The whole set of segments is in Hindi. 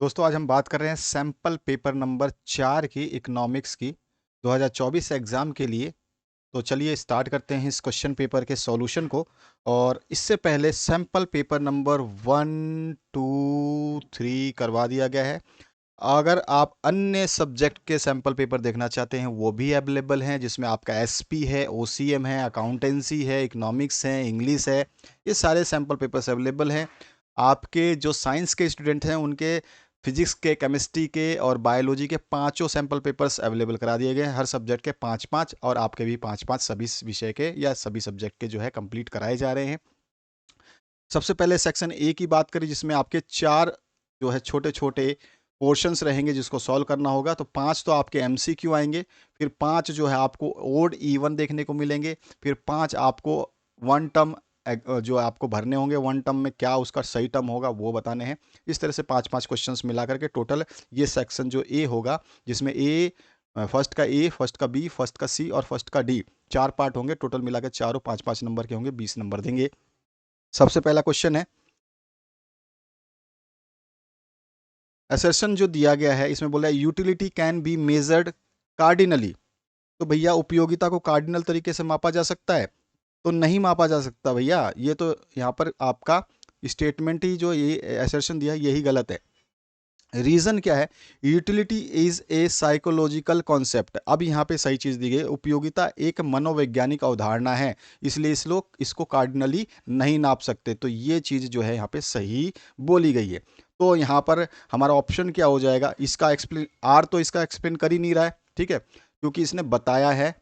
दोस्तों आज हम बात कर रहे हैं सैम्पल पेपर नंबर 4 की इकोनॉमिक्स की 2024 एग्ज़ाम के लिए। तो चलिए स्टार्ट करते हैं इस क्वेश्चन पेपर के सॉल्यूशन को। और इससे पहले सैम्पल पेपर नंबर 1, 2, 3 करवा दिया गया है। अगर आप अन्य सब्जेक्ट के सैम्पल पेपर देखना चाहते हैं वो भी अवेलेबल हैं, जिसमें आपका एसपी है, ओसीएम है, अकाउंटेंसी है, इकोनॉमिक्स है, इंग्लिश है। ये सारे सैम्पल पेपर्स अवेलेबल हैं। आपके जो साइंस के स्टूडेंट हैं उनके फिजिक्स के, केमिस्ट्री के और बायोलॉजी के पांचों सैम्पल पेपर्स अवेलेबल करा दिए गए हैं। हर सब्जेक्ट के 5-5 और आपके भी 5-5 सभी विषय के या सभी सब्जेक्ट के जो है कंप्लीट कराए जा रहे हैं। सबसे पहले सेक्शन ए की बात करें, जिसमें आपके 4 जो है छोटे छोटे पोर्शंस रहेंगे जिसको सॉल्व करना होगा। तो 5 तो आपके एमसीक्यू आएंगे, फिर 5 जो है आपको ओड इवन देखने को मिलेंगे, फिर 5 आपको वन टर्म जो आपको भरने होंगे, वन टर्म में क्या उसका सही टर्म होगा वो बताने हैं। इस तरह से 5-5 क्वेश्चंस मिला करके टोटल ये सेक्शन जो ए होगा, जिसमें फर्स्ट का ए, फर्स्ट का बी, फर्स्ट का सी और फर्स्ट का डी 4 पार्ट होंगे। टोटल मिला के चारों 5-5 नंबर के होंगे, 20 नंबर देंगे। सबसे पहला क्वेश्चन है, असर्शन जो दिया गया है इसमें बोला है utility can be measured cardinally. तो भैया उपयोगिता को कार्डिनल तरीके से मापा जा सकता है? तो नहीं मापा जा सकता भैया। ये तो यहाँ पर आपका स्टेटमेंट ही जो ये असर्शन दिया है यही गलत है। रीजन क्या है? Utility is a psychological concept. अब यहाँ पे सही चीज दी गई, उपयोगिता एक मनोवैज्ञानिक अवधारणा है, इसलिए इस लोग इसको कार्डिनली नहीं नाप सकते। तो ये चीज जो है यहाँ पे सही बोली गई है। तो यहाँ पर हमारा ऑप्शन क्या हो जाएगा? इसका एक्सप्लेन, आर तो इसका एक्सप्लेन कर ही नहीं रहा है, ठीक है, क्योंकि इसने बताया है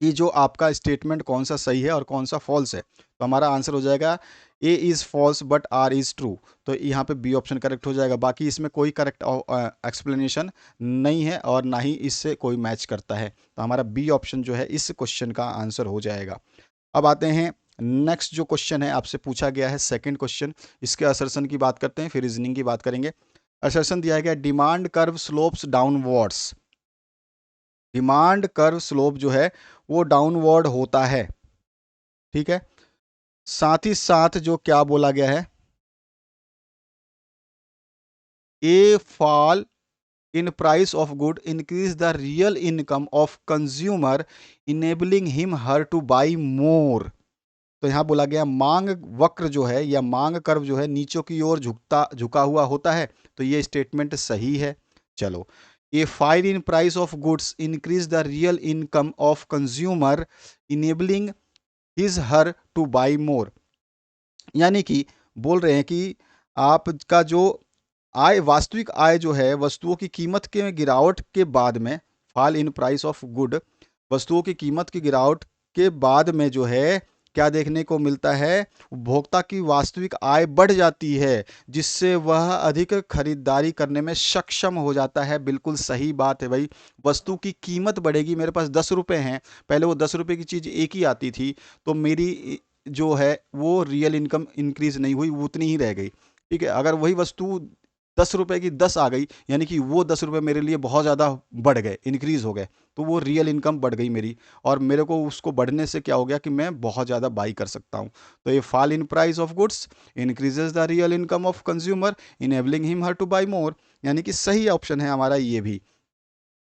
कि जो आपका स्टेटमेंट कौन सा सही है और कौन सा फॉल्स है। तो हमारा आंसर हो जाएगा A is false but R is true. तो यहाँ पे बी ऑप्शन करेक्ट हो जाएगा। बाकी इसमें कोई करेक्ट एक्सप्लेनेशन नहीं है और ना ही इससे कोई मैच करता है। तो हमारा बी ऑप्शन जो है इस क्वेश्चन का आंसर हो जाएगा। अब आते हैं नेक्स्ट जो क्वेश्चन है आपसे पूछा गया है, सेकंड क्वेश्चन। इसके असर्शन की बात करते हैं, फिर रीजनिंग की बात करेंगे। असर्शन दिया गया, demand curve slopes downwards. Demand curve slope जो है वो डाउनवर्ड होता है, ठीक है। साथ ही साथ जो क्या बोला गया है, a fall in price of good increase the real income of consumer enabling him her to buy more. तो यहां बोला गया मांग वक्र जो है या मांग कर्व जो है नीचों की ओर झुका हुआ होता है। तो ये स्टेटमेंट सही है। चलो, a fall in price of goods increase the real income of consumer enabling his her to buy more. यानी कि बोल रहे हैं कि आपका जो आय, वास्तविक आय जो है वस्तुओं की कीमत के गिरावट के बाद में, fall in price of good, वस्तुओं की कीमत की गिरावट के बाद में जो है क्या देखने को मिलता है? उपभोक्ता की वास्तविक आय बढ़ जाती है, जिससे वह अधिक खरीदारी करने में सक्षम हो जाता है। बिल्कुल सही बात है भाई। वस्तु की कीमत बढ़ेगी। मेरे पास 10 रुपए हैं, पहले वो 10 रुपए की चीज़ एक ही आती थी, तो मेरी जो है वो रियल इनकम इंक्रीज नहीं हुई, वो उतनी ही रह गई, ठीक है। अगर वही वस्तु 10 रुपए की 10 आ गई, यानी कि वो 10 रुपए मेरे लिए बहुत ज़्यादा बढ़ गए, इंक्रीज हो गए, तो वो रियल इनकम बढ़ गई मेरी। और मेरे को उसको बढ़ने से क्या हो गया कि मैं बहुत ज़्यादा बाई कर सकता हूँ। तो ये fall in price of goods increases the real income of consumer enabling him her to buy more. यानी कि सही ऑप्शन है हमारा ये भी,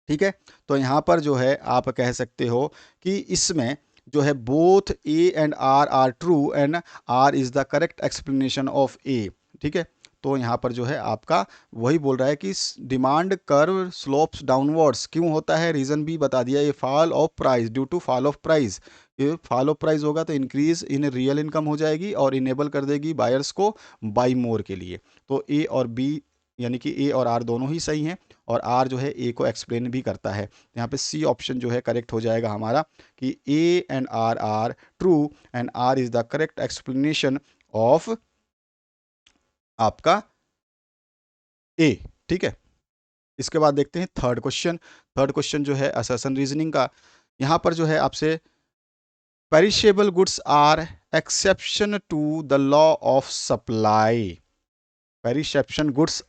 ठीक है। तो यहाँ पर जो है आप कह सकते हो कि इसमें जो है both A and R are true and R is the correct explanation of A, ठीक है। तो यहाँ पर जो है आपका वही बोल रहा है कि डिमांड कर्व स्लोप्स डाउनवर्ड्स क्यों होता है, रीजन भी बता दिया, ये fall of price, due to fall of price. ये फॉल ऑफ प्राइस होगा तो इंक्रीज इन रियल इनकम हो जाएगी और इनेबल कर देगी बायर्स को बाई मोर के लिए। तो ए और बी यानी कि ए और आर दोनों ही सही हैं, और आर जो है ए को एक्सप्लेन भी करता है। यहाँ पे सी ऑप्शन जो है करेक्ट हो जाएगा हमारा कि A and R are true and R is the correct explanation of आपका ए, ठीक है। इसके बाद देखते हैं थर्ड क्वेश्चन। थर्ड क्वेश्चन जो है असर्शन रीजनिंग का। यहाँ पर जो है आपसे, perishable goods are exception to the law of supply. Perishable goods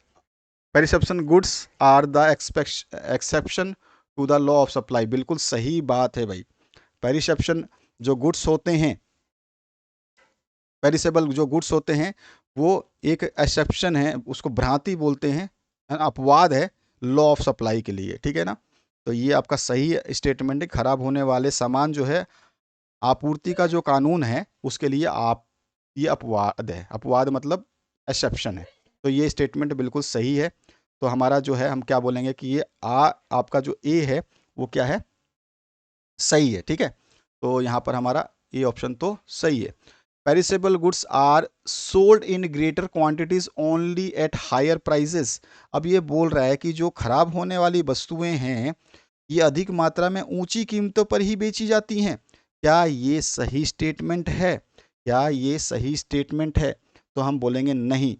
perishable goods are the exception to the law of supply. बिल्कुल सही बात है भाई। पेरिसेप्शन जो गुड्स होते हैं, पेरिसेबल जो गुड्स होते हैं वो एक एक्सेप्शन है, उसको भ्रांति बोलते हैं, अपवाद है लॉ ऑफ सप्लाई के लिए, ठीक है ना। तो ये आपका सही स्टेटमेंट है। खराब होने वाले सामान जो है, आपूर्ति का जो कानून है उसके लिए आप, ये अपवाद है, अपवाद मतलब एक्सेप्शन है। तो ये स्टेटमेंट बिल्कुल सही है। तो हमारा जो है, हम क्या बोलेंगे कि ये आपका जो ए है वो क्या है, सही है, ठीक है। तो यहाँ पर हमारा ए ऑप्शन तो सही है। Perishable goods are sold in greater quantities only at higher prices. अब ये बोल रहा है कि जो खराब होने वाली वस्तुएं हैं ये अधिक मात्रा में ऊंची कीमतों पर ही बेची जाती हैं। क्या ये सही स्टेटमेंट है? क्या ये सही स्टेटमेंट है? तो हम बोलेंगे नहीं,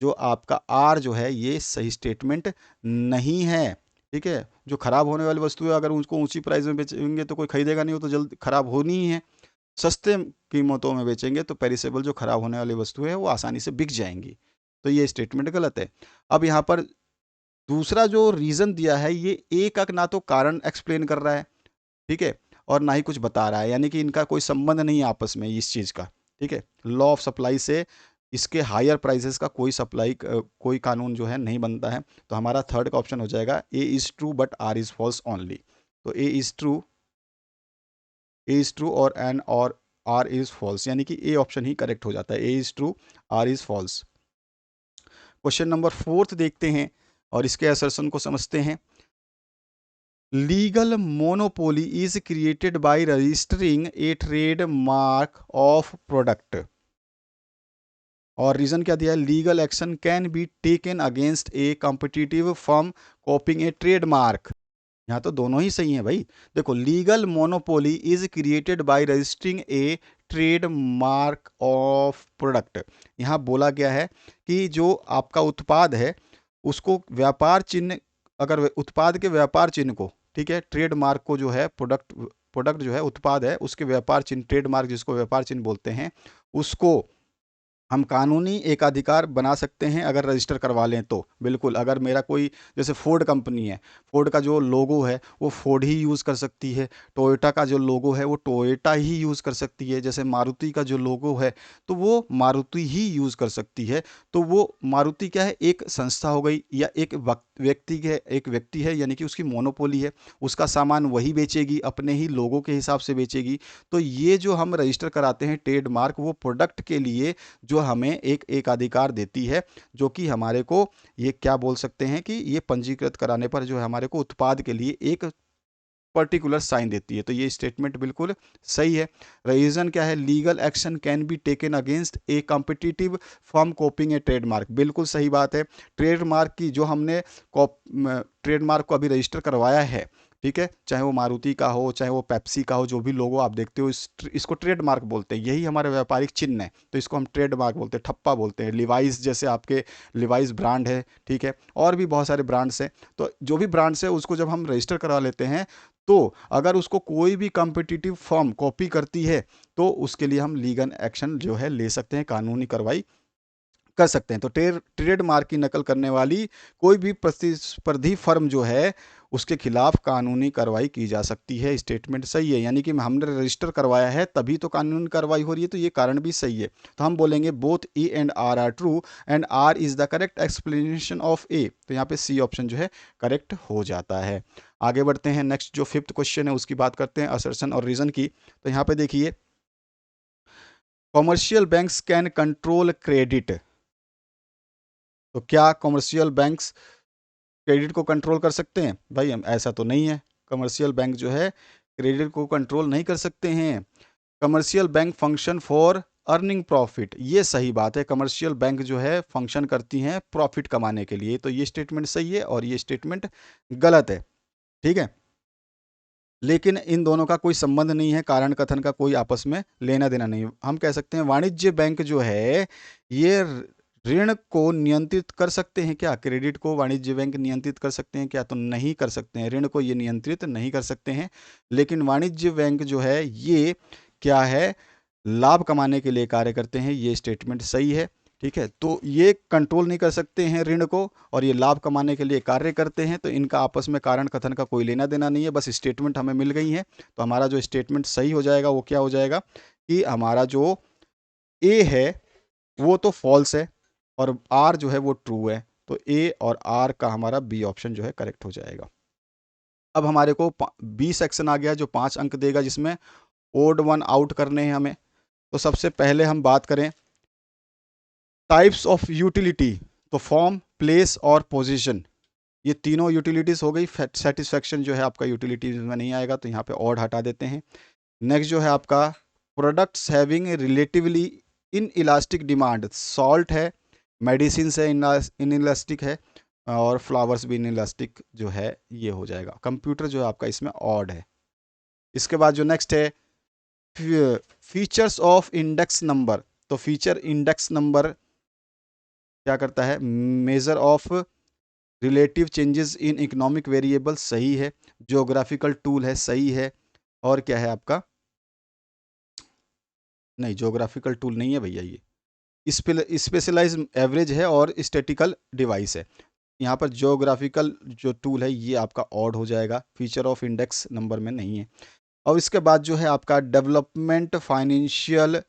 जो आपका आर जो है ये सही स्टेटमेंट नहीं है, ठीक है। जो खराब होने वाली वस्तु है अगर उसको ऊंची प्राइस में बेचेंगे तो कोई खरीदेगा नहीं, वो तो जल्द खराब होनी ही है। सस्ते कीमतों में बेचेंगे तो पेरिसेबल जो खराब होने वाली वस्तु है वो आसानी से बिक जाएंगी। तो ये स्टेटमेंट गलत है। अब यहाँ पर दूसरा जो रीज़न दिया है ये ए का ना तो कारण एक्सप्लेन कर रहा है, ठीक है, और ना ही कुछ बता रहा है, यानी कि इनका कोई संबंध नहीं है आपस में इस चीज़ का, ठीक है। लॉ ऑफ सप्लाई से इसके हायर प्राइसेस का कोई सप्लाई कोई कानून जो है नहीं बनता है। तो हमारा थर्ड का ऑप्शन हो जाएगा A is true but R is false only. तो A is true, A is true और एन और आर इज़ फॉल्स, यानी कि ए ऑप्शन ही करेक्ट हो जाता है। A is true, R is false. Question number fourth देखते हैं और इसके असर्शन को समझते हैं। Legal monopoly is created by registering a trade mark of product. और रीजन क्या दिया है, legal action can be taken against A competitive firm कॉपिंग A trade mark. यहाँ तो दोनों ही सही हैं भाई। देखो, legal monopoly is created by registering a trade mark of product. यहाँ बोला गया है कि जो आपका उत्पाद है उसको व्यापार चिन्ह, अगर उत्पाद के व्यापार चिन्ह को, ठीक है, ट्रेड मार्क को जो है, प्रोडक्ट प्रोडक्ट जो है उत्पाद है उसके व्यापार चिन्ह, ट्रेड मार्क जिसको व्यापार चिन्ह बोलते हैं, उसको हम कानूनी एकाधिकार बना सकते हैं अगर रजिस्टर करवा लें तो। बिल्कुल, अगर मेरा कोई, जैसे फोर्ड कंपनी है, फोर्ड का जो लोगो है वो फोर्ड ही यूज़ कर सकती है। टोयोटा का जो लोगो है वो टोयोटा ही यूज़ कर सकती है। जैसे मारुति का जो लोगो है तो वो मारुति ही यूज़ कर सकती है। तो वो मारुति क्या है, एक संस्था हो गई या एक एक व्यक्ति है, यानी कि उसकी मोनोपोली है, उसका सामान वही बेचेगी, अपने ही लोगों के हिसाब से बेचेगी। तो ये जो हम रजिस्टर कराते हैं ट्रेडमार्क, वो प्रोडक्ट के लिए जो हमें एक एकाधिकार देती है, जो कि हमारे को ये क्या बोल सकते हैं कि ये पंजीकृत कराने पर जो है हमारे को उत्पाद के लिए एक पर्टिकुलर साइन देती है। तो ये स्टेटमेंट बिल्कुल सही है। रीजन क्या है, legal action can be taken against A competitive firm कॉपिंग A trademark. बिल्कुल सही बात है। ट्रेडमार्क की जो हमने ट्रेडमार्क को अभी रजिस्टर करवाया है, ठीक है, चाहे वो मारुति का हो चाहे वो पेप्सी का हो, जो भी लोगो आप देखते हो इसको ट्रेडमार्क बोलते हैं। यही हमारे व्यापारिक चिन्ह है, तो इसको हम ट्रेडमार्क बोलते हैं, ठप्पा बोलते हैं। लिवाइस, जैसे आपके लिवाइस ब्रांड है, ठीक है, और भी बहुत सारे ब्रांड्स हैं। तो जो भी ब्रांड्स है उसको जब हम रजिस्टर करा लेते हैं तो अगर उसको कोई भी कॉम्पिटिटिव फर्म कॉपी करती है तो उसके लिए हम लीगल एक्शन जो है ले सकते हैं, कानूनी कार्रवाई कर सकते हैं। तो ट्रेड मार्क की नकल करने वाली कोई भी प्रतिस्पर्धी फर्म जो है उसके खिलाफ कानूनी कार्रवाई की जा सकती है। स्टेटमेंट सही है, यानी कि हमने रजिस्टर करवाया है तभी तो कानूनी कार्रवाई हो रही है, तो ये कारण भी सही है। तो हम बोलेंगे both A and R are true and R is the correct explanation of A. तो यहाँ पे सी ऑप्शन जो है करेक्ट हो जाता है। आगे बढ़ते हैं, नेक्स्ट जो फिफ्थ क्वेश्चन है उसकी बात करते हैं, असर्शन और रीजन की। तो यहाँ पे देखिए, commercial banks can control credit. तो क्या कॉमर्शियल बैंक्स क्रेडिट को कंट्रोल कर सकते हैं? भाई हम, ऐसा तो नहीं है। कमर्शियल बैंक जो है क्रेडिट को कंट्रोल नहीं कर सकते हैं। Commercial bank function for earning profit, ये सही बात है। कमर्शियल बैंक जो है फंक्शन करती हैं प्रॉफिट कमाने के लिए। तो ये स्टेटमेंट सही है और ये स्टेटमेंट गलत है, ठीक है। लेकिन इन दोनों का कोई संबंध नहीं है, कारण कथन का कोई आपस में लेना देना नहीं। हम कह सकते हैं वाणिज्य बैंक जो है ये ऋण को नियंत्रित कर सकते हैं क्या? क्रेडिट को वाणिज्य बैंक नियंत्रित कर सकते हैं क्या? तो नहीं कर सकते हैं। ऋण को ये नियंत्रित नहीं कर सकते हैं। लेकिन वाणिज्य बैंक जो है ये क्या है, लाभ कमाने के लिए कार्य करते हैं। ये स्टेटमेंट सही है, ठीक है। तो ये कंट्रोल नहीं कर सकते हैं ऋण को और ये लाभ कमाने के लिए कार्य करते हैं, तो इनका आपस में कारण कथन का कोई लेना देना नहीं है, बस स्टेटमेंट हमें मिल गई है। तो हमारा जो स्टेटमेंट सही हो जाएगा वो क्या हो जाएगा कि हमारा जो ए है वो तो फॉल्स है, और आर जो है वो ट्रू है, तो ए और आर का हमारा बी ऑप्शन जो है करेक्ट हो जाएगा। अब हमारे को बी सेक्शन आ गया जो 5 अंक देगा, जिसमें ओड वन आउट करने हैं हमें। तो सबसे पहले हम बात करें टाइप्स ऑफ यूटिलिटी, तो फॉर्म, प्लेस और पोजीशन, ये तीनों यूटिलिटीज़ हो गई। सेटिस्फैक्शन जो है आपका यूटिलिटीज में नहीं आएगा, तो यहाँ पे ऑड हटा देते हैं। नेक्स्ट जो है आपका products having relatively in elastic demand, salt है, मेडिसिन है इन इलास्टिक है, और फ्लावर्स भी इन इलास्टिक जो है ये हो जाएगा। कंप्यूटर जो है आपका इसमें ऑड है। इसके बाद जो नेक्स्ट है फीचर्स ऑफ इंडेक्स नंबर, तो फीचर इंडेक्स नंबर क्या करता है, measure of relative changes in economic variable सही है, ज्योग्राफिकल टूल है सही है, और क्या है आपका, नहीं ज्योग्राफिकल टूल नहीं है भैया, ये स्पेशलाइज एवरेज है और स्टैटिकल डिवाइस है। यहाँ पर ज्योग्राफिकल जो टूल है ये आपका ऑड हो जाएगा, फीचर ऑफ इंडेक्स नंबर में नहीं है। और इसके बाद जो है आपका development financial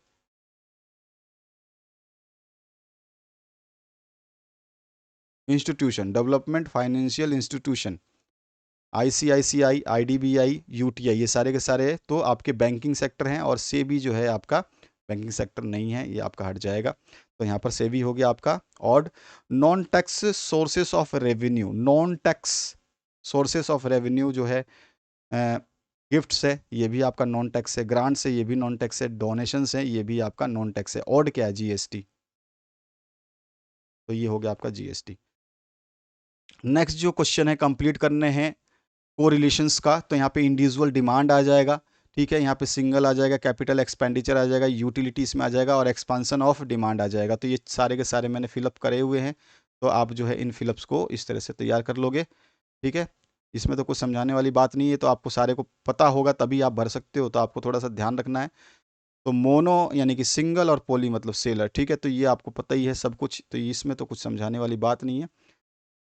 institution, development financial institution, ICICI, IDBI, UTI, ये सारे के सारे तो आपके बैंकिंग सेक्टर हैं, और सेबी जो है आपका बैंकिंग सेक्टर नहीं है, ये आपका हट जाएगा। तो यहाँ पर सेबी हो गया आपका odd. Non tax sources of revenue, non tax sources of revenue जो है गिफ्ट्स है, ये भी आपका नॉन टैक्स है, ग्रांट्स है, ये भी नॉन टैक्स है, डोनेशंस है, ये भी आपका नॉन टैक्स है। ऑड क्या है, जीएसटी, तो ये हो गया आपका जीएसटी। नेक्स्ट जो क्वेश्चन है कंप्लीट करने हैं कोरिलेशंस का, तो यहाँ पे इंडिविजुअल डिमांड आ जाएगा, ठीक है, यहाँ पे सिंगल आ जाएगा, कैपिटल एक्सपेंडिचर आ जाएगा, यूटिलिटीज़ में आ जाएगा, और एक्सपांसन ऑफ डिमांड आ जाएगा। तो ये सारे के सारे मैंने फिलअप करे हुए हैं, तो आप जो है इन फिलअप्स को इस तरह से तैयार कर लोगे, ठीक है। इसमें तो कुछ समझाने वाली बात नहीं है, तो आपको सारे को पता होगा तभी आप भर सकते हो, तो आपको थोड़ा सा ध्यान रखना है। तो मोनो यानी कि सिंगल, और पोली मतलब सेलर, ठीक है, तो ये आपको पता ही है सब कुछ, तो इसमें तो कुछ समझाने वाली बात नहीं है।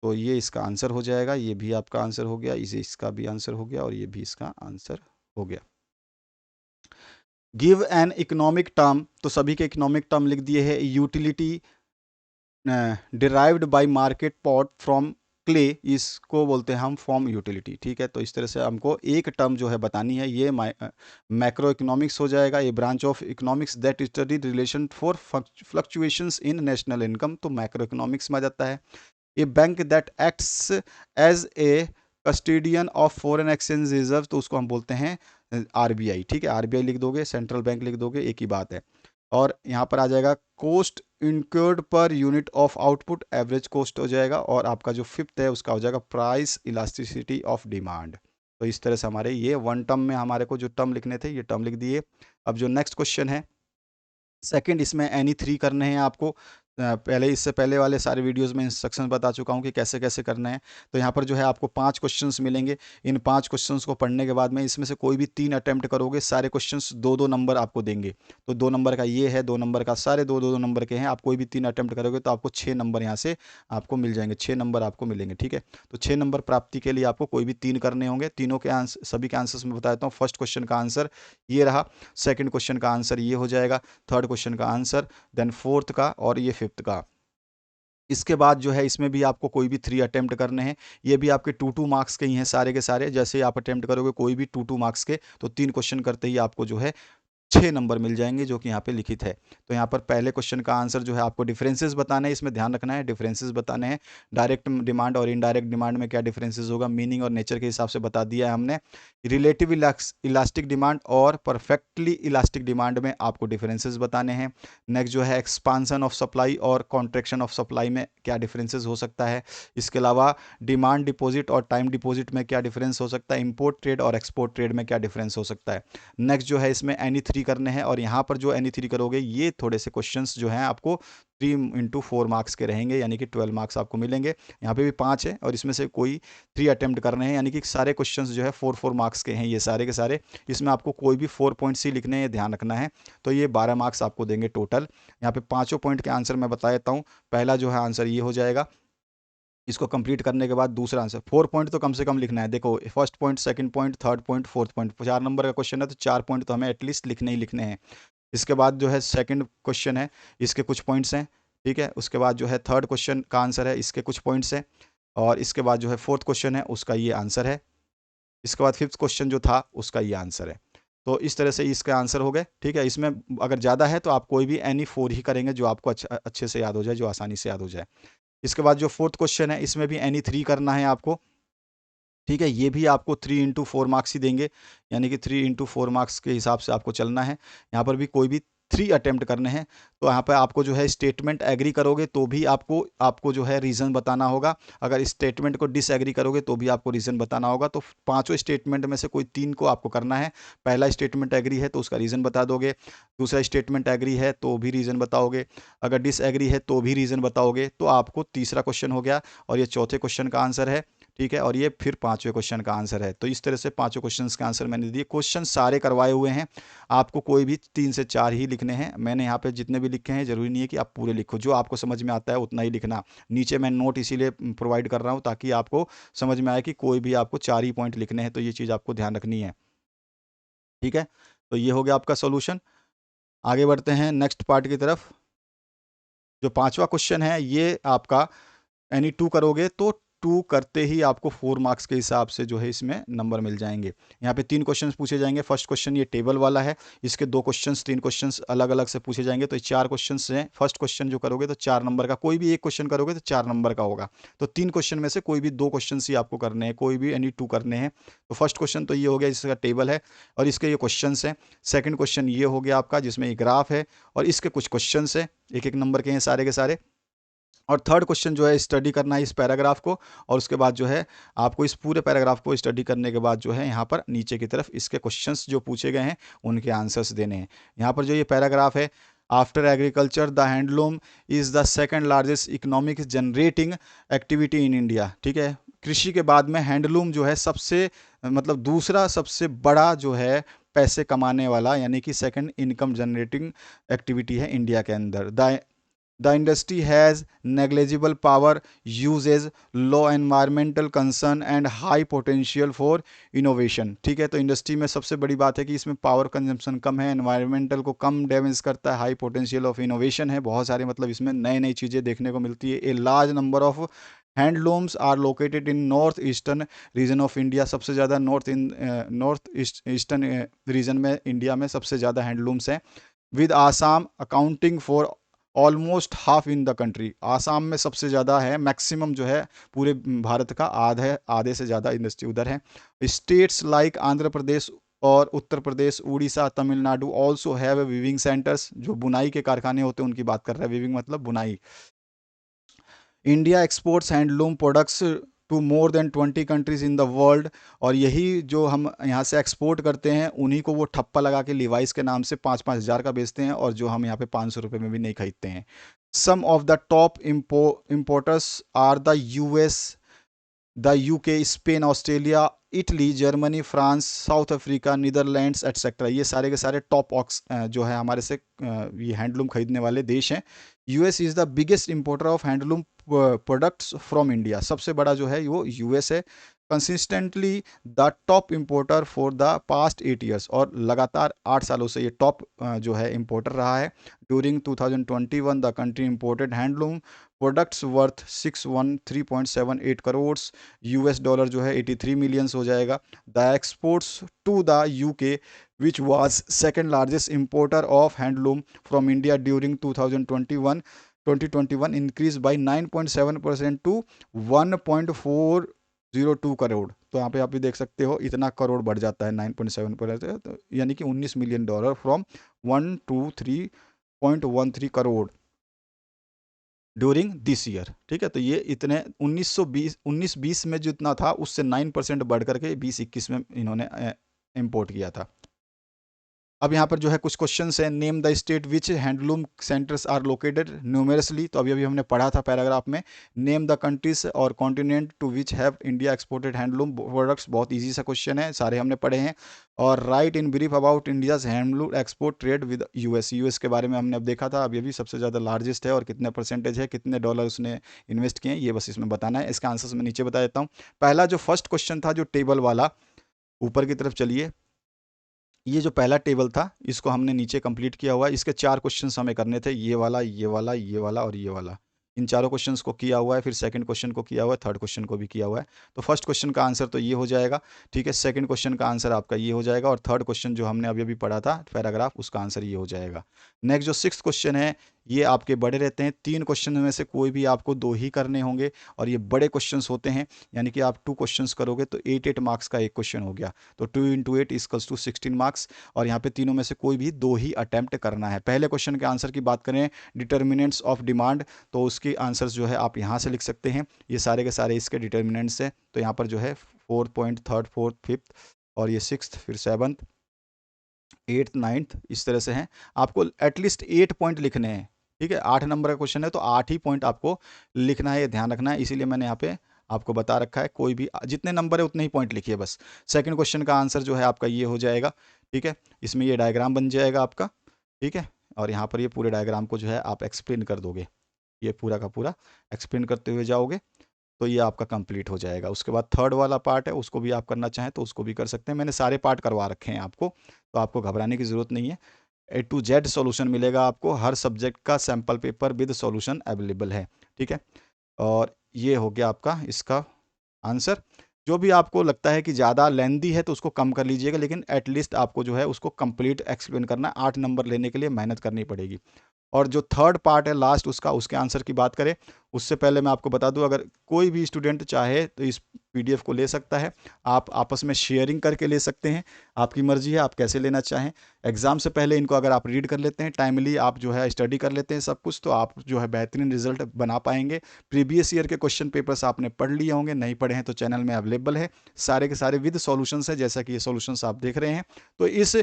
तो ये इसका आंसर हो जाएगा, ये भी आपका आंसर हो गया, इसे इसका भी आंसर हो गया, और ये भी इसका आंसर हो गया। गिव एन इकोनॉमिक टर्म, तो सभी के इकोनॉमिक टर्म लिख दिए है। Utility derived bye market pot from clay, इसको बोलते हैं हम फॉर्म यूटिलिटी, ठीक है। तो इस तरह से हमको एक टर्म जो है बतानी है, ये मैक्रो इकोनॉमिक्स हो जाएगा, ये branch of economics that study relation for fluctuations in national income, तो मैक्रो इकोनॉमिक्स में आ जाता है। A bank that acts as a custodian of foreign exchange reserve, तो उसको हम बोलते हैं आरबीआई, ठीक है, आरबीआई लिख दोगे, सेंट्रल बैंक लिख दोगे, एक ही बात है। और यहाँ पर आ जाएगा cost incurred per unit of output, average cost हो जाएगा, और आपका जो फिफ्थ है उसका हो जाएगा प्राइस इलास्टिसिटी ऑफ डिमांड। तो इस तरह से हमारे ये वन टर्म में हमारे को जो टर्म लिखने थे ये टर्म लिख दिए। अब जो नेक्स्ट क्वेश्चन है सेकंड, इसमें एनी थ्री करने हैं आपको। पहले इससे पहले वाले सारे वीडियोस में इंस्ट्रक्शंस बता चुका हूँ कि कैसे कैसे करना है। तो यहाँ पर जो है आपको 5 क्वेश्चंस मिलेंगे। इन 5 क्वेश्चंस को पढ़ने के बाद में इसमें से कोई भी 3 अटेम्प्ट करोगे, सारे क्वेश्चंस 2-2 नंबर आपको देंगे। तो 2 नंबर का ये है, 2 नंबर का, सारे 2-2 नंबर के हैं। आप कोई भी 3 अटेम्प्ट करोगे तो आपको 6 नंबर यहाँ से आपको मिल जाएंगे, 6 नंबर आपको मिलेंगे, ठीक है। तो 6 नंबर प्राप्ति के लिए आपको कोई भी 3 करने होंगे। तीनों के आंसर, सभी के आंसर्स मैं बताता हूँ। फर्स्ट क्वेश्चन का आंसर ये रहा, सेकेंड क्वेश्चन का आंसर ये हो जाएगा, थर्ड क्वेश्चन का आंसर, देन फोर्थ का, और ये फिफ्थ का। इसके बाद जो है इसमें भी आपको कोई भी 3 अटेम्प्ट करने हैं। ये भी आपके 2-2 मार्क्स के ही हैं सारे के सारे। जैसे आप अटेम्प्ट करोगे कोई भी 2-2 मार्क्स के, तो 3 क्वेश्चन करते ही आपको जो है 6 नंबर मिल जाएंगे, जो कि यहाँ पे लिखित है। तो यहाँ पर पहले क्वेश्चन का आंसर जो है आपको डिफरेंसेस बताने हैं, इसमें ध्यान रखना है, डिफरेंसेस बताने हैं। डायरेक्ट डिमांड और इनडायरेक्ट डिमांड में क्या डिफरेंसेस होगा, मीनिंग और नेचर के हिसाब से बता दिया है हमने। रिलेटिव इलास्टिक डिमांड और परफेक्टली इलास्टिक डिमांड में आपको डिफरेंसेस बताने हैं। नेक्स्ट जो है एक्सपांसन ऑफ सप्लाई और कॉन्ट्रैक्शन ऑफ सप्लाई में क्या डिफरेंसेस हो सकता है। इसके अलावा डिमांड डिपॉजिट और टाइम डिपॉजिट में क्या डिफरेंस हो सकता है। इंपोर्ट ट्रेड और एक्सपोर्ट ट्रेड में क्या डिफरेंस हो सकता है। नेक्स्ट जो है इसमें एनी थ्री करने हैं, और यहाँ पर जो एनी थ्री करोगे ये थोड़े से क्वेश्चंस जो हैं आपको 3 × 4 मार्क्स के रहेंगे, यानी कि 12 मार्क्स आपको मिलेंगे। यहाँ पे भी 5 है, और इसमें से कोई 3 अटेम्प्ट करने हैं, यानी कि सारे क्वेश्चंस जो है 4-4 मार्क्स के हैं ये सारे के सारे। इसमें आपको कोई भी 4 पॉइंट्स ही लिखने हैं, ध्यान रखना है। तो ये 12 मार्क्स आपको देंगे टोटल। यहाँ पे 5 पॉइंट के आंसर मैं बता देता हूँ। पहला जो है आंसर ये हो जाएगा, इसको कंप्लीट करने के बाद दूसरा आंसर। 4 पॉइंट तो कम से कम लिखना है। देखो first point, second point, third point, fourth point, 4 number का क्वेश्चन है तो 4 पॉइंट तो हमें एटलीस्ट लिखने ही लिखने हैं। इसके बाद जो है सेकंड क्वेश्चन है, इसके कुछ पॉइंट्स हैं, ठीक है। उसके बाद जो है थर्ड क्वेश्चन का आंसर है, इसके कुछ पॉइंट्स हैं। और इसके बाद जो है फोर्थ क्वेश्चन है उसका ये आंसर है। इसके बाद फिफ्थ क्वेश्चन जो था उसका ये आंसर है। तो इस तरह से इसके आंसर हो गए। ठीक है, इसमें अगर ज़्यादा है तो आप कोई भी एनी 4 ही करेंगे जो आपको अच्छे से याद हो जाए, जो आसानी से याद हो जाए। इसके बाद जो फोर्थ क्वेश्चन है इसमें भी एनी 3 करना है आपको। ठीक है, ये भी आपको 3 into 4 मार्क्स ही देंगे, यानी कि 3 into 4 मार्क्स के हिसाब से आपको चलना है। यहाँ पर भी कोई भी 3 अटेम्प्ट करने हैं। तो यहाँ पर आपको जो है स्टेटमेंट एग्री करोगे तो भी आपको आपको जो है रीज़न बताना होगा। अगर स्टेटमेंट को डिसएग्री करोगे तो भी आपको रीज़न बताना होगा। तो पांचों स्टेटमेंट में से कोई 3 को आपको करना है। पहला स्टेटमेंट एग्री है तो उसका रीज़न बता दोगे, दूसरा स्टेटमेंट एग्री है तो भी रीज़न बताओगे, अगर डिसएग्री है तो भी रीज़न बताओगे। तो आपको तीसरा क्वेश्चन हो गया और ये चौथे क्वेश्चन का आंसर है। ठीक है, और ये फिर पांचवें क्वेश्चन का आंसर है। तो इस तरह से पांचों क्वेश्चंस का आंसर मैंने दिए। क्वेश्चन सारे करवाए हुए हैं, आपको कोई भी 3 से 4 ही लिखने हैं। मैंने यहाँ पे जितने भी लिखे हैं जरूरी नहीं है कि आप पूरे लिखो, जो आपको समझ में आता है उतना ही लिखना। नीचे मैं नोट इसीलिए प्रोवाइड कर रहा हूँ ताकि आपको समझ में आए कि कोई भी आपको 4 ही पॉइंट लिखने हैं, तो ये चीज़ आपको ध्यान रखनी है। ठीक है, तो ये हो गया आपका सोल्यूशन। आगे बढ़ते हैं नेक्स्ट पार्ट की तरफ। जो पांचवा क्वेश्चन है ये आपका एनी 2 करोगे तो 2 करते ही आपको 4 मार्क्स के हिसाब से जो है इसमें नंबर मिल जाएंगे। यहाँ पे 3 क्वेश्चंस पूछे जाएंगे। फर्स्ट क्वेश्चन ये टेबल वाला है, इसके 2 क्वेश्चंस 3 क्वेश्चंस अलग अलग से पूछे जाएंगे, तो 4 क्वेश्चंस हैं। फर्स्ट क्वेश्चन जो करोगे तो 4 नंबर का, कोई भी एक क्वेश्चन करोगे तो 4 नंबर का होगा। तो 3 क्वेश्चन में से कोई भी 2 क्वेश्चन ही आपको करने हैं, कोई भी एनी 2 करने हैं। तो फर्स्ट क्वेश्चन तो ये हो गया जिसका टेबल है और इसके ये क्वेश्चन हैं। सेकेंड क्वेश्चन ये हो गया आपका जिसमें ग्राफ है और इसके कुछ क्वेश्चन है, एक एक नंबर के हैं सारे के सारे। और थर्ड क्वेश्चन जो है स्टडी करना है इस पैराग्राफ को, और उसके बाद जो है आपको इस पूरे पैराग्राफ को स्टडी करने के बाद जो है यहाँ पर नीचे की तरफ इसके क्वेश्चंस जो पूछे गए हैं उनके आंसर्स देने हैं। यहाँ पर जो ये पैराग्राफ है, after agriculture the handloom is the second largest economic generating activity in India. ठीक है, कृषि के बाद में हैंडलूम जो है सबसे मतलब दूसरा सबसे बड़ा जो है पैसे कमाने वाला, यानी कि सेकंड इनकम जनरेटिंग एक्टिविटी है इंडिया के अंदर। The industry has negligible power uses, low environmental concern and high potential for innovation। ठीक है, तो इंडस्ट्री में सबसे बड़ी बात है कि इसमें पावर कंजम्पशन कम है, एनवायरमेंटल को कम डैमेज करता है, हाई पोटेंशियल ऑफ इनोवेशन है, बहुत सारे मतलब इसमें नई नई चीज़ें देखने को मिलती है। A large number of handlooms are located in north eastern region of India. सबसे ज़्यादा नॉर्थ ईस्टर्न रीजन में इंडिया में सबसे ज़्यादा हैंडलूम्स हैं। With Assam accounting for almost half in the country. Assam में सबसे ज़्यादा है, मैक्सिमम जो है पूरे भारत का आधे से ज़्यादा इंडस्ट्री उधर है। स्टेट्स लाइक आंध्र प्रदेश और Uttar Pradesh, Orissa, Tamil Nadu also have weaving centres. जो बुनाई के कारखाने होते हैं उनकी बात कर रहे हैं, वीविंग मतलब बुनाई। India exports handloom products to more than 20 countries in the world. और यही जो हम यहाँ से एक्सपोर्ट करते हैं उन्हीं को वो ठप्पा लगा के लिवाइस के नाम से 5-5 हज़ार का बेचते हैं, और जो हम यहाँ पे 500 रुपये में भी नहीं खरीदते हैं। Some of the top importers are the US, the UK, Spain, Australia, Italy, Germany, France, South Africa, Netherlands etcetera. ये सारे के सारे टॉप ऑक्स जो है हमारे से ये हैंडलूम खरीदने वाले देश हैं। US is the biggest importer of handloom products from India. सबसे बड़ा जो है वो यूएस है। Consistently the top importer for the past 8 years. और लगातार 8 सालों से ये टॉप जो है इम्पोर्टर रहा है। During 2021 the country imported handloom products worth 613.78 crore US dollar, जो है 83 मिलियंस हो जाएगा। The exports to the UK which was second largest importer of handloom from India during 2021 increased by 9.7% to 1.402 crore. तो यहाँ पे आप भी देख सकते हो इतना करोड़ बढ़ जाता है 9.7%, तो यानी कि 19 million dollar from 123.13 crore during this year. ठीक है, तो ये इतने 1920 में जितना था उससे 9% बढ़ करके 2021 में इन्होंने इम्पोर्ट किया था। अब यहाँ पर जो है कुछ क्वेश्चन है। Name the state which handloom centres are located numerously. तो अभी हमने पढ़ा था पैराग्राफ में। नेम द कंट्रीज और continent to which have India exported handloom products. बहुत इजी सा क्वेश्चन है, सारे हमने पढ़े हैं। और write in brief about India's handloom export trade with US. US के बारे में हमने अब देखा था, अभी सबसे ज़्यादा लार्जेस्ट है और कितने परसेंटेज है, कितने डॉलर उसने इन्वेस्ट किए हैं, ये बस इसमें बताना है। इसका आंसर मैं नीचे बता देता हूँ। पहला जो फर्स्ट क्वेश्चन था जो टेबल वाला, ऊपर की तरफ चलिए, ये जो पहला टेबल था इसको हमने नीचे कंप्लीट किया हुआ है। इसके 4 क्वेश्चंस हमें करने थे, ये वाला, ये वाला, ये वाला और ये वाला। इन चारों क्वेश्चंस को किया हुआ है, फिर सेकंड क्वेश्चन को किया हुआ है, थर्ड क्वेश्चन को भी किया हुआ है। तो फर्स्ट क्वेश्चन का आंसर तो ये हो जाएगा, ठीक है। सेकंड क्वेश्चन का आंसर आपका ये हो जाएगा, और थर्ड क्वेश्चन जो हमने अभी अभी पढ़ा था पैराग्राफ, उसका आंसर ये हो जाएगा। नेक्स्ट जो सिक्स्थ क्वेश्चन है, ये आपके बड़े रहते हैं, 3 क्वेश्चन में से कोई भी आपको 2 ही करने होंगे, और ये बड़े क्वेश्चंस होते हैं, यानी कि आप 2 क्वेश्चंस करोगे तो 8 मार्क्स का एक क्वेश्चन हो गया। तो 2 इंटू 8 इक्वल्स टू 16 मार्क्स, और यहाँ पे तीनों में से कोई भी 2 ही अटेम्प्ट करना है। पहले क्वेश्चन के आंसर की बात करें, डिटर्मिनेंट्स ऑफ डिमांड, तो उसके आंसर्स जो है आप यहाँ से लिख सकते हैं, ये सारे के सारे इसके डिटर्मिनेंट्स हैं। तो यहाँ पर जो है 4 पॉइंट, थर्ड, फोर्थ, फिफ्थ, और ये सिक्स्थ, फिर सेवन्थ, एट्थ, नाइन्थ, इस तरह से हैं। आपको एटलीस्ट 8 पॉइंट लिखने हैं, ठीक है। 8 नंबर का क्वेश्चन है तो 8 ही पॉइंट आपको लिखना है, ये ध्यान रखना है। इसीलिए मैंने यहाँ पे आपको बता रखा है, कोई भी जितने नंबर है उतने ही पॉइंट लिखिए बस। सेकंड क्वेश्चन का आंसर जो है आपका ये हो जाएगा, ठीक है। इसमें ये डायग्राम बन जाएगा आपका, ठीक है। और यहाँ पर ये पूरे डायग्राम को जो है आप एक्सप्लेन कर दोगे, ये पूरा का पूरा एक्सप्लेन करते हुए जाओगे, तो ये आपका कंप्लीट हो जाएगा। उसके बाद थर्ड वाला पार्ट है, उसको भी आप करना चाहें तो उसको भी कर सकते हैं। मैंने सारे पार्ट करवा रखे हैं आपको, तो आपको घबराने की ज़रूरत नहीं है। A to Z सॉल्यूशन मिलेगा आपको, हर सब्जेक्ट का sample paper with solution available है, ठीक है। और ये हो गया आपका इसका आंसर। जो भी आपको लगता है कि ज़्यादा लेंदी है तो उसको कम कर लीजिएगा, लेकिन एटलीस्ट आपको जो है उसको कंप्लीट एक्सप्लेन करना, 8 नंबर लेने के लिए मेहनत करनी पड़ेगी। और जो थर्ड पार्ट है लास्ट उसका, उसके आंसर की बात करें उससे पहले मैं आपको बता दूं, अगर कोई भी स्टूडेंट चाहे तो इस पीडीएफ को ले सकता है, आप आपस में शेयरिंग करके ले सकते हैं, आपकी मर्जी है आप कैसे लेना चाहें। एग्जाम से पहले इनको अगर आप रीड कर लेते हैं टाइमली, आप जो है स्टडी कर लेते हैं सब कुछ, तो आप जो है बेहतरीन रिजल्ट बना पाएंगे। प्रीवियस ईयर के क्वेश्चन पेपर्स आपने पढ़ लिए होंगे, नहीं पढ़े हैं तो चैनल में अवेलेबल है, सारे के सारे विद सॉल्यूशंस है, जैसा कि ये सॉल्यूशंस आप देख रहे हैं। तो इस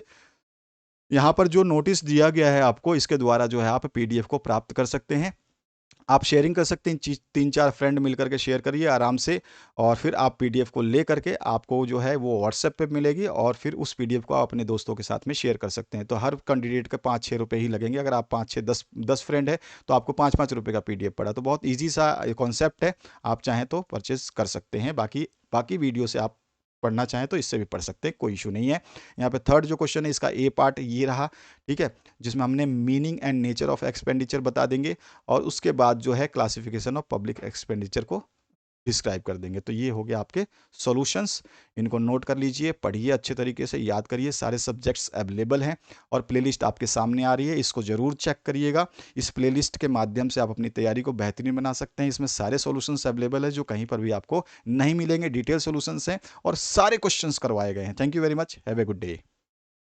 यहाँ पर जो नोटिस दिया गया है आपको, इसके द्वारा जो है आप पीडीएफ को प्राप्त कर सकते हैं। आप शेयरिंग कर सकते हैं, 3-4 फ्रेंड मिलकर के शेयर करिए आराम से, और फिर आप पीडीएफ को ले करके आपको जो है वो व्हाट्सएप पे मिलेगी, और फिर उस पीडीएफ को आप अपने दोस्तों के साथ में शेयर कर सकते हैं। तो हर कैंडिडेट के 5-6 रुपये ही लगेंगे। अगर आप 5-6, 10 फ्रेंड है तो आपको 5-5 रुपये का पीडीएफ पड़ा। तो बहुत ईजी सा कॉन्सेप्ट है, आप चाहें तो परचेज कर सकते हैं। बाकी बाकी वीडियो से आप पढ़ना चाहें तो इससे भी पढ़ सकते हैं, कोई इशू नहीं है। यहाँ पे थर्ड जो क्वेश्चन है इसका ए पार्ट ये रहा, ठीक है, जिसमें हमने meaning and nature of expenditure बता देंगे, और उसके बाद जो है क्लासिफिकेशन ऑफ पब्लिक एक्सपेंडिचर को डिस्क्राइब कर देंगे। तो ये हो गया आपके सॉल्यूशंस। इनको नोट कर लीजिए, पढ़िए अच्छे तरीके से, याद करिए, सारे सब्जेक्ट्स अवेलेबल हैं, और प्लेलिस्ट आपके सामने आ रही है, इसको ज़रूर चेक करिएगा। इस प्लेलिस्ट के माध्यम से आप अपनी तैयारी को बेहतरीन बना सकते हैं। इसमें सारे सॉल्यूशंस अवेलेबल है जो कहीं पर भी आपको नहीं मिलेंगे, डिटेल सॉल्यूशंस हैं और सारे क्वेश्चंस करवाए गए हैं। Thank you very much, have a good day.